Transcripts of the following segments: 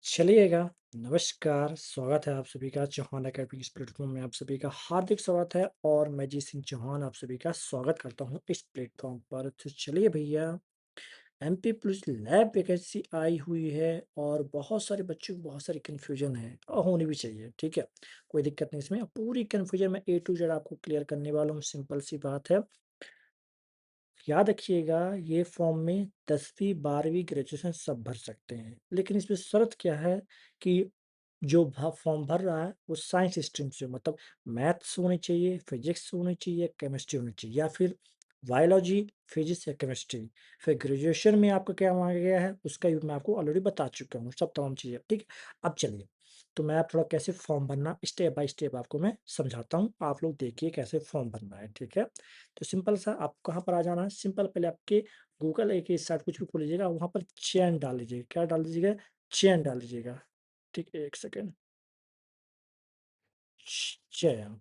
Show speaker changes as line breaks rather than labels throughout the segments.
चलिएगा, नमस्कार, स्वागत है आप सभी का चौहान अकेडमी इस प्लेटफ़ॉर्म में आप सभी का हार्दिक स्वागत है और मैं जी सिंह चौहान आप सभी का स्वागत करता हूँ इस प्लेटफ़ॉर्म पर। तो चलिए भैया, एमपी पुलिस लैब वैकेंसी आई हुई है और बहुत सारे बच्चों को बहुत सारी कन्फ्यूज़न है और होनी भी चाहिए, ठीक है? कोई दिक्कत नहीं इसमें, पूरी कन्फ्यूज़न मैं ए टू ज़ेड आपको क्लियर करने वाला हूँ, सिंपल सी बात है। याद रखिएगा ये फॉर्म में 10वीं 12वीं ग्रेजुएशन सब भर सकते हैं, लेकिन इसमें शर्त क्या है कि जो फॉर्म भर रहा है वो साइंस स्ट्रीम से हो, मतलब मैथ्स होनी चाहिए, फिजिक्स होनी चाहिए, केमिस्ट्री होनी चाहिए या फिर बायोलॉजी, फिजिक्स या केमिस्ट्री। फिर ग्रेजुएशन में आपका क्या मांगा गया है उसका भी मैं आपको ऑलरेडी बता चुका हूँ, सब तमाम चीज़ें, ठीक है। अब चलिए, तो मैं आप थोड़ा कैसे फॉर्म भरना स्टेप बाय स्टेप आपको मैं समझाता हूँ, आप लोग देखिए कैसे फॉर्म भरना है, ठीक है। तो सिंपल सा आप कहाँ पर आ जाना है, सिंपल पहले आपके गूगल एक ही साइट कुछ भी खोल लीजिएगा, वहाँ पर चयन डाल लीजिएगा, क्या डाल दीजिएगा, चयन डाल लीजिएगा, ठीक है, 1 सेकंड। चयन,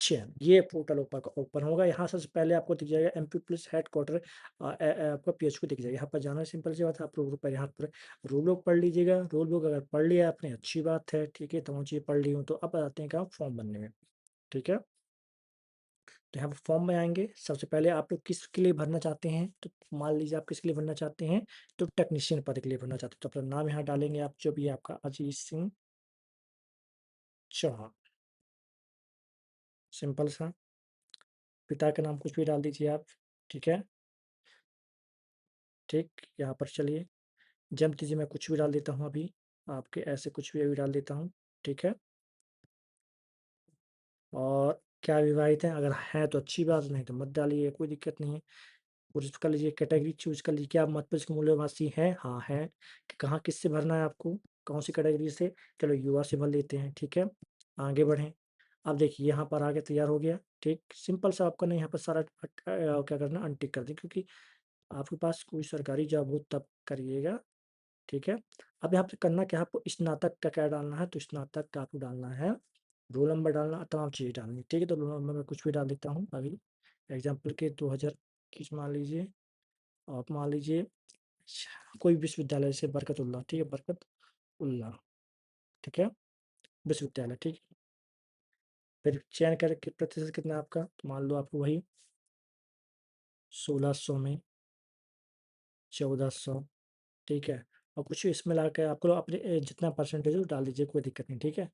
चयन, ये पोर्टल ओपन ओपन होगा। यहाँ सबसे पहले आपको दिख जाएगा एमपी प्लस हेडक्वार्टर आपका पीएचक्यू दिख जाएगा। यहाँ पर जाना है, सिंपल सी बात है। आप लोग पर यहाँ पर रूल बुक पढ़ लीजिएगा। रूल बुक अगर पढ़ लिया आपने अच्छी बात है, ठीक है, तमाम चीज़ें पढ़ ली हूँ तो अब आते हैं काम फॉर्म भरने में, ठीक है। तो यहाँ पर फॉर्म में आएंगे, सबसे पहले आप लोग किसके लिए भरना चाहते हैं, तो मान लीजिए आप किसके लिए भरना चाहते हैं, तो टेक्नीशियन पद के लिए भरना चाहते हैं। तो अपना नाम यहाँ डालेंगे आप, जो भी है आपका अजीत सिंह चौहान, सिंपल सा। पिता का नाम कुछ भी डाल दीजिए आप, ठीक है, ठीक। यहाँ पर चलिए, जन्म तिथि मैं कुछ भी डाल देता हूँ अभी, आपके ऐसे कुछ भी अभी डाल देता हूँ, ठीक है। और क्या विवाहित हैं, अगर हैं तो अच्छी बात, नहीं तो मत डालिए, कोई दिक्कत नहीं है। कोशिश कर लीजिए, कैटेगरी चूज़ कर लीजिए, क्या आप मध्य प्रदेश के मूल्यवासी हैं? हाँ, हैं। कि कहाँ किससे भरना है आपको? कौन-सी कैटेगरी से? चलो युवा से भर लेते हैं, ठीक है। आगे बढ़ें। अब देखिए यहाँ पर आगे तैयार हो गया, ठीक। सिंपल सा आपको ना यहाँ पर सारा क्या करना है अनटिक कर दें, क्योंकि आपके पास कोई सरकारी जॉब हो तब करिएगा, ठीक है। अब यहाँ पे करना क्या है, आपको स्नातक का क्या डालना है, तो स्नातक का आपको डालना है, रोल नंबर डालना, तमाम चीज़ें डालनी है, ठीक है। तो रोल नंबर मैं कुछ भी डाल देता हूँ अभी, एग्ज़ाम्पल के 2021 मान लीजिए। आप मान लीजिए कोई विश्वविद्यालय जैसे बरकतुल्लाह, ठीक है, बरकतउल्लाह, ठीक है, विश्वविद्यालय, ठीक है। फिर चयन करके प्रतिशत कितना है आपका, तो मान लो आपको वही 1600 में 1400, ठीक है। और कुछ इसमें ला के आपको अपने जितना परसेंटेज हो डाल दीजिए, कोई दिक्कत नहीं, ठीक है।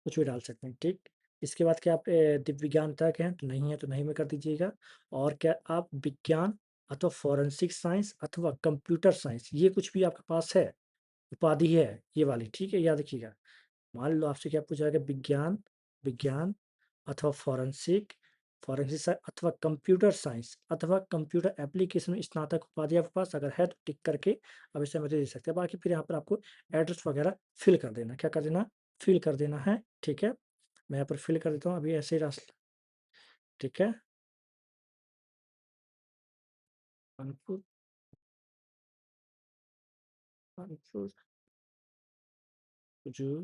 कुछ भी डाल सकते हैं, ठीक। इसके बाद क्या आप दिव्य विज्ञान तक हैं, तो नहीं है तो नहीं में कर दीजिएगा। और क्या आप विज्ञान अथवा फोरेंसिक साइंस अथवा कंप्यूटर साइंस, ये कुछ भी आपके पास है, उपाधि है ये वाली, ठीक है, याद रखिएगा। मान लो आपसे क्या पूछा जाएगा, विज्ञान, विज्ञान अथवा अथवा कंप्यूटर साइंस अथवा कंप्यूटर एप्लीकेशन में स्नातक उपाधि आपके पास अगर है तो टिक करके अब इसे मुझे दे सकते हैं। बाकी फिर यहाँ पर आपको एड्रेस वगैरह फिल कर देना, क्या कर देना, फिल कर देना है, ठीक है। मैं यहाँ पर फिल कर देता हूँ अभी ऐसे ही रास्ता, ठीक है। कानपुर, कानपुर जो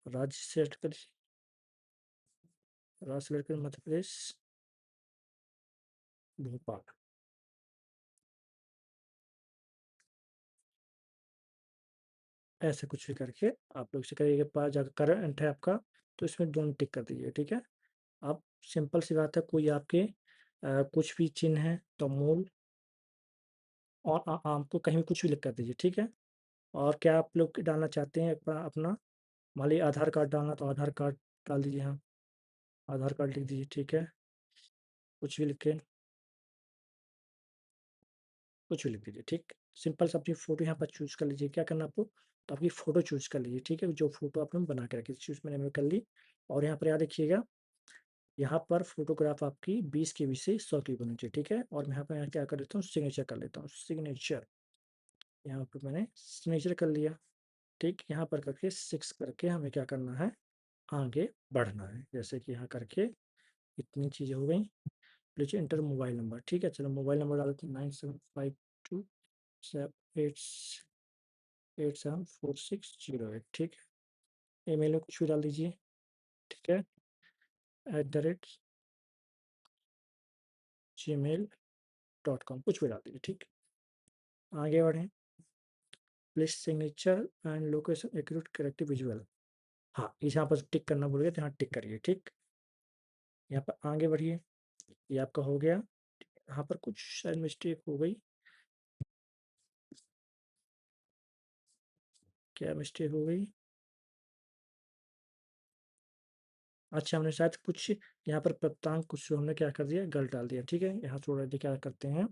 राज्य सेलेक्ट कर, राज्य सेलेक्ट कर मध्य प्रदेश, भोपाल। ऐसे कुछ भी करके आप लोग से करिएगा, पास जाकर करंट है आपका, तो इसमें दोनों टिक कर दीजिए, ठीक है। अब सिंपल सी बात है, कोई आपके कुछ भी चिन्ह है तो मूल और आपको कहीं भी कुछ भी लिख कर दीजिए, ठीक है। और क्या आप लोग डालना चाहते हैं अपना अपना, मान लीजिए आधार कार्ड डालना तो आधार कार्ड डाल दीजिए, हाँ, आधार कार्ड लिख दीजिए, ठीक है। कुछ भी लिख के, कुछ भी लिख दीजिए, ठीक। सिंपल सा अपनी फ़ोटो यहाँ पर चूज़ कर लीजिए, क्या करना आपको, तो आपकी फ़ोटो चूज़ कर लीजिए, ठीक है। जो फ़ोटो आपने बना के रखी थी, चूज़ मैंने कर ली। और यहाँ पर याद रखिएगा, यहाँ पर फ़ोटोग्राफ आपकी 20 केबी से 100 केबी होनी चाहिए, ठीक है। और मैं यहाँ पे क्या कर लेता हूँ, सिग्नेचर कर लेता हूँ, सिग्नेचर। यहाँ पे मैंने सिग्नेचर कर लिया, ठीक। यहाँ पर करके 6 करके हमें क्या करना है, आगे बढ़ना है। जैसे कि यहाँ करके इतनी चीज़ें हो गई। नीचे एंटर मोबाइल नंबर, ठीक है। चलो मोबाइल नंबर डाल देते हैं, 9752 874608, ठीक है। ईमेल में कुछ भी डाल दीजिए, ठीक है, @gmail.com कुछ भी डाल दीजिए, ठीक। आगे बढ़ें। Place signature and location accurate corrective visual. हाँ, इस यहाँ पर टिक करना भूल गए तो यहाँ टिक करिए, ठीक। यहाँ पर आगे बढ़िए, ये आपका हो गया। यहाँ पर कुछ शायद मिस्टेक हो गई, क्या मिस्टेक हो गई? अच्छा, हमने शायद कुछ यहाँ पर प्राप्तांक कुछ हमने क्या कर दिया, गलत डाल दिया, ठीक है। यहाँ थोड़ा देखिए क्या करते हैं,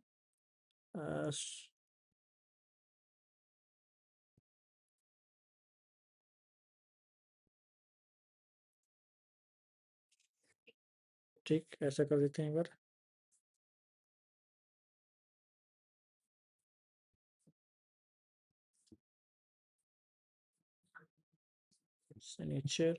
ठीक, ऐसा कर देते हैं एक बार। सिग्नेचर